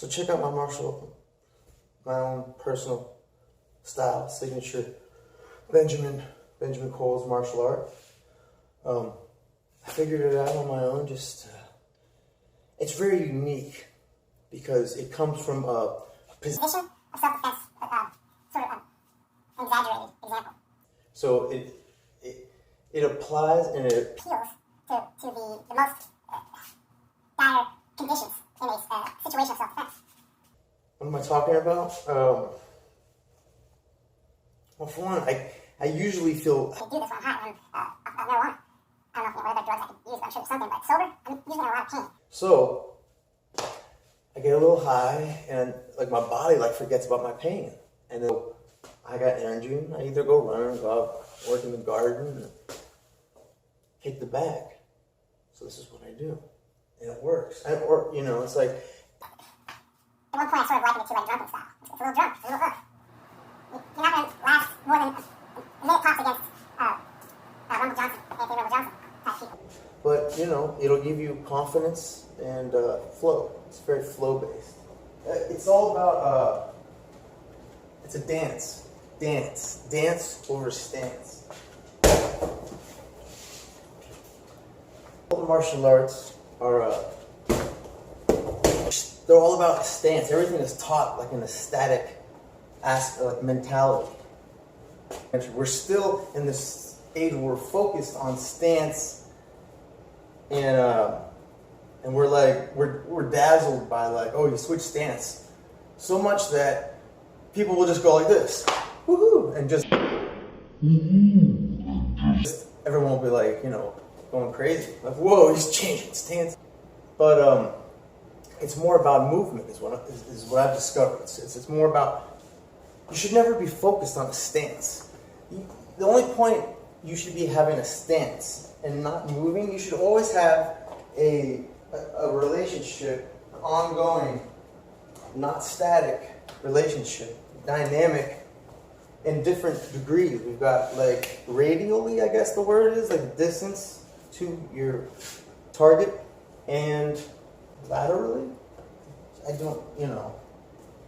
So check out my own personal style, signature Benjamin Coles martial art. I figured it out on my own. It's very unique because it comes from a position of self-defense, sort of an exaggerated example. So it applies and it appeals to the most dire conditions in a situation of self-defense. What am I talking about? Well, for one, I usually feel... I do this when I'm high, when I'm marijuana. I don't know what other drugs I could use, but I'm sure something. But sober, I'm usually in a lot of pain. So, I get a little high, and like my body forgets about my pain. And then I got energy, and I either go run, go out, work in the garden, hit the bag. So this is what I do. And it works. Or, it's like... At one point, I started liking it to drunken style. It's a little drunk. It's a little rough. You're not going to last more than a minute tops against Rumble Johnson, Anthony Rumble Johnson type people. But, it'll give you confidence and flow. It's very flow-based. It's all about, it's a dance. Dance over stance. All the martial arts are... they're all about stance. Everything is taught in a static mentality. We're still in this age where we're focused on stance, and we're dazzled by you switch stance so much that people will just go like this, woohoo, and just everyone will be going crazy, whoa, he's changing stance. But it's more about movement, is what I've discovered. It's more about, you should never be focused on a stance. The only point you should be having a stance and not moving. You should always have a relationship, an ongoing, not static relationship, dynamic in different degrees. We've got radially, I guess the word is, distance to your target, and laterally, I don't,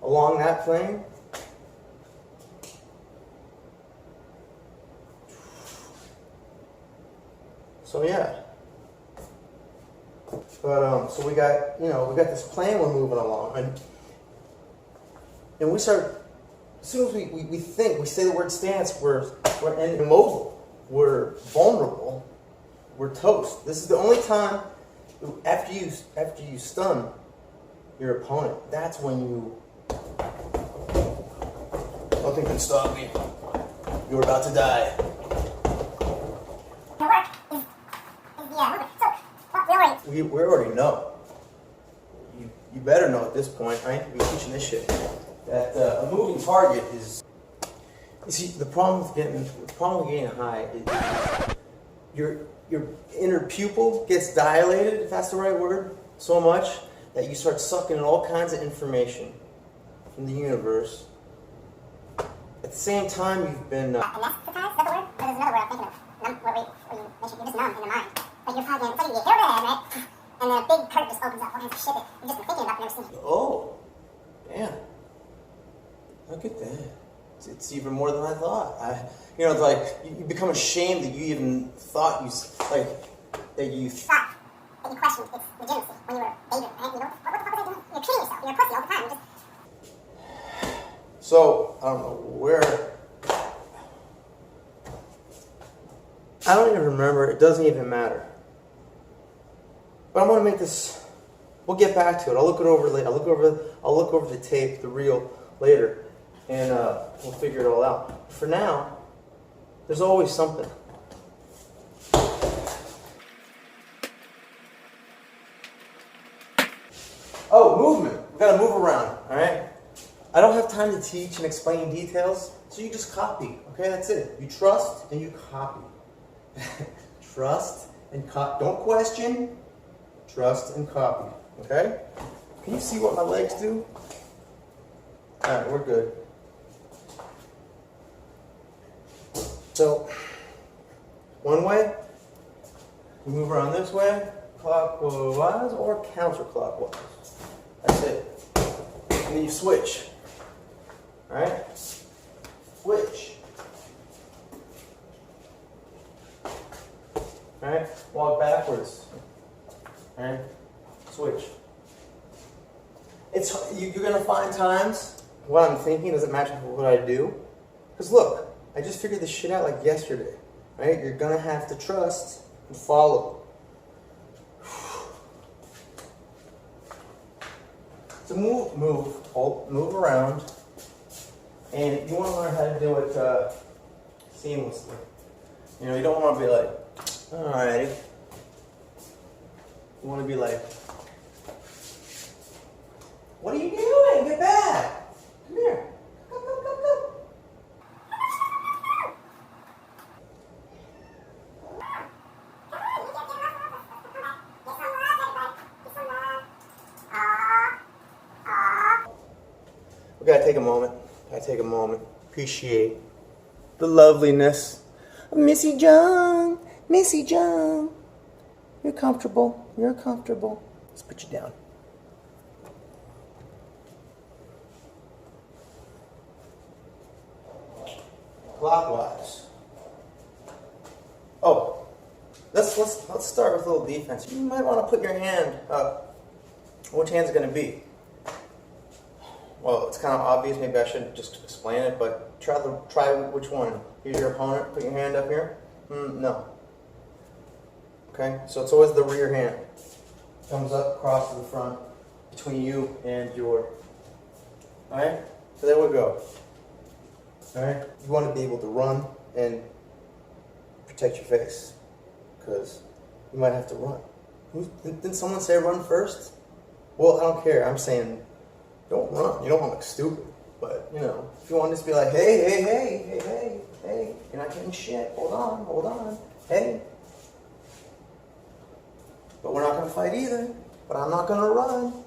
along that plane. So yeah. But so we got this plane we're moving along, and we start, as soon as we think, we say the word stance, we're immobile, we're vulnerable, we're toast. This is the only time after you stun your opponent, that's when nothing can stop me. You're about to die. We already know. You better know at this point. I ain't gonna be teaching this shit. That a moving target is. You see, the problem with getting high is your inner pupil gets dilated, if that's the right word, so much that you start sucking in all kinds of information from the universe. At the same time, you've been... anesthetized, is that the word? There's another word I'm thinking of. Where you're just numb in the mind. You're fucking, it's like you get heroin, right? And then a big curtain just opens up, all kinds of shit that you've just been thinking about, never seen. Oh, damn. Look at that. It's even more than I thought. It's like you become ashamed that you even thought that you thought that you questioned its legitimacy when you were a baby. What the fuck was I doing? You're kidding yourself. You're a pussy all the time. So I don't know where. I don't even remember. It doesn't even matter. But I'm gonna make this. We'll get back to it. I'll look it over later. I'll look over the tape, the reel later, and we'll figure it all out. For now, there's always something. Oh, movement. We gotta move around. All right. I don't have time to teach and explain details, so you just copy. Okay, that's it. You trust and you copy. Trust and copy. Don't question. Trust and copy. Okay? Can you see what my legs do? Alright, we're good. So, one way, we move around this way, clockwise or counterclockwise. That's it. then you switch. Alright? Switch. Alright? Walk backwards. Alright? Switch. You're going to find times what I'm thinking doesn't match with what I do. Because look, I just figured this shit out like yesterday. Right? You're going to have to trust and follow. So move around. And you want to learn how to do it seamlessly. You know, you don't want to be like, alrighty. You want to be like, what are you doing? Get back. Come here. Come, come, come, come. We gotta take a moment. Appreciate the loveliness of Missy Jung. Missy Jung. You're comfortable. Let's put you down. Clockwise. Oh, let's start with a little defense. You might want to put your hand up. Which hand's it going to be? Well, it's kind of obvious. Maybe I shouldn't just explain it, but try which one. Here's your opponent. Put your hand up here. No. Okay, so it's always the rear hand. Comes up, across to the front, between you and your. All right. So there we go. Alright? You want to be able to run and protect your face. Because you might have to run. Didn't someone say run first? Well, I don't care. I'm saying don't run. You don't want to look stupid. But, you know, if you want to just be like, hey, you're not getting shit. Hold on. Hey. But we're not going to fight either. But I'm not going to run.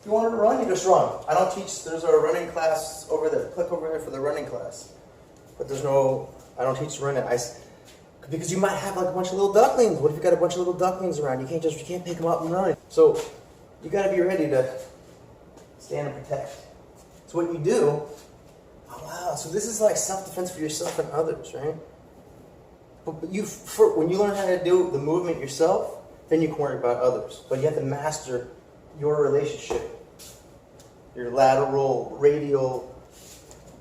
If you wanted to run, you just run. I don't teach, there's a running class over there. Click over there for the running class. But I don't teach running. Because you might have like a bunch of little ducklings. What if you got a bunch of little ducklings around? You can't pick them up and run. So you got to be ready to stand and protect. So what you do, oh wow, so this is like self-defense for yourself and others, right? But when you learn how to do the movement yourself, then you can worry about others. But you have to master your relationship, your lateral, radial,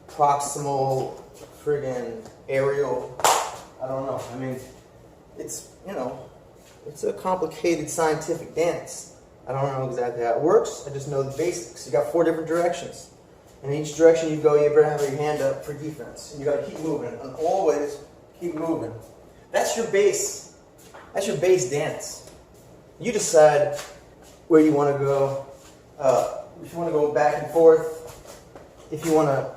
proximal, friggin' aerial, I don't know. I mean, it's a complicated scientific dance. I don't know exactly how it works. I just know the basics. You got 4 different directions. And in each direction you go, you better have your hand up for defense. And you got to keep moving, and always keep moving. That's your base. That's your base dance. You decide where you want to go. If you want to go back and forth, if you want to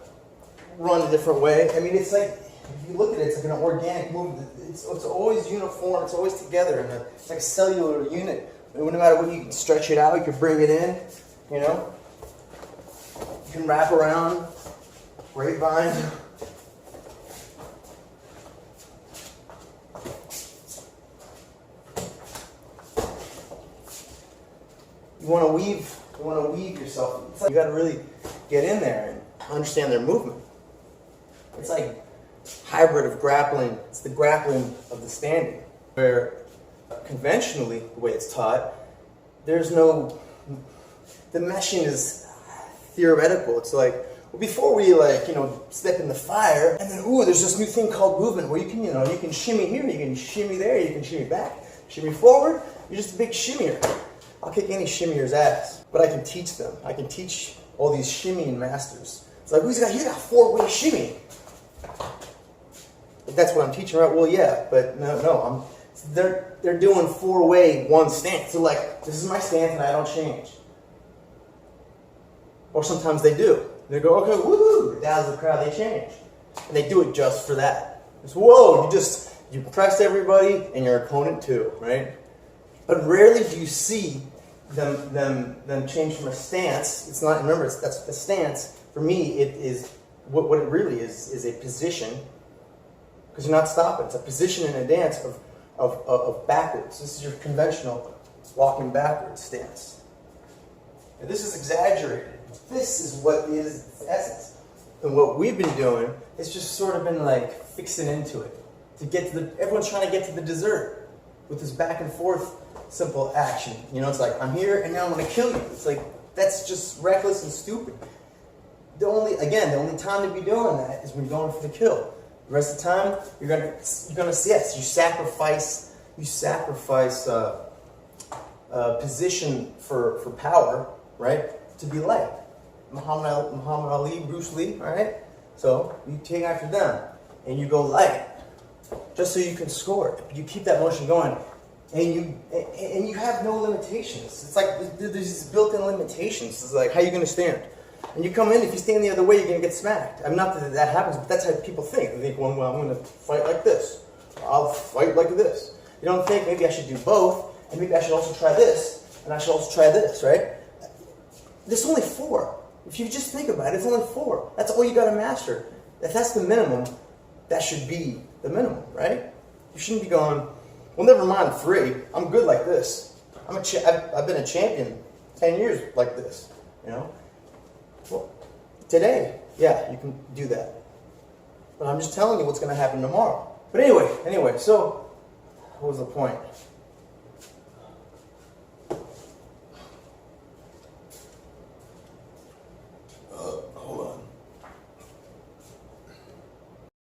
run a different way. I mean, it's like, if you look at it, it's like an organic movement. It's always uniform. It's always together. And it's like a cellular unit. No matter what, you can stretch it out. You can bring it in. You know. You can wrap around. Grapevine. You want to weave yourself. It's like you got to really get in there and understand their movement. It's like hybrid of grappling. It's the grappling of the standing. Where conventionally, the way it's taught, the meshing is theoretical. It's like, well, before we step in the fire, and then there's this new thing called movement where you can shimmy here, you can shimmy there, you can shimmy back, shimmy forward. You're just a big shimmier. I'll kick any shimmier's ass, but I can teach them. I can teach all these shimmying masters. It's like, he's got 4-way shimmy. But that's what I'm teaching, right? Well, yeah, but no. They're doing 4-way one stance. So like, this is my stance and I don't change. Or sometimes they do. They go, okay, woohoo! They dazzle the crowd, they change. And they do it just for that. It's, whoa, you press everybody and your opponent too, right? But rarely do you see them change from a stance. It's not, remember, that's a stance. For me, it is, what it really is a position. Because you're not stopping. It's a position in a dance of backwards. This is your conventional walking backwards stance. And this is exaggerated. This is what is its essence. And what we've been doing is just sort of been like fixing into it. To get to the, everyone's trying to get to the dessert with this back and forth simple action. You know, it's like, I'm here and now I'm gonna kill you. It's like, that's just reckless and stupid. The only time to be doing that is when you're going for the kill. The rest of the time, you're gonna yes, you sacrifice position for power, right? To be liked. Muhammad Ali, Bruce Lee, all right? So you take after them and you go light, just so you can score. You keep that motion going, and you have no limitations. It's like there's these built-in limitations. It's like, how are you gonna stand? And you come in, if you stand the other way, you're gonna get smacked. I mean, not that that happens, but that's how people think. They think, well, I'm gonna fight like this. I'll fight like this. You don't think, maybe I should do both, and maybe I should also try this, and I should also try this, right? There's only 4. If you just think about it, it's only 4. That's all you gotta master. If that's the minimum, that should be the minimum, right? You shouldn't be going, well, never mind 3. I'm good like this. I've been a champion 10 years like this, you know? Well, today, yeah, you can do that. But I'm just telling you what's going to happen tomorrow. But anyway, so what was the point?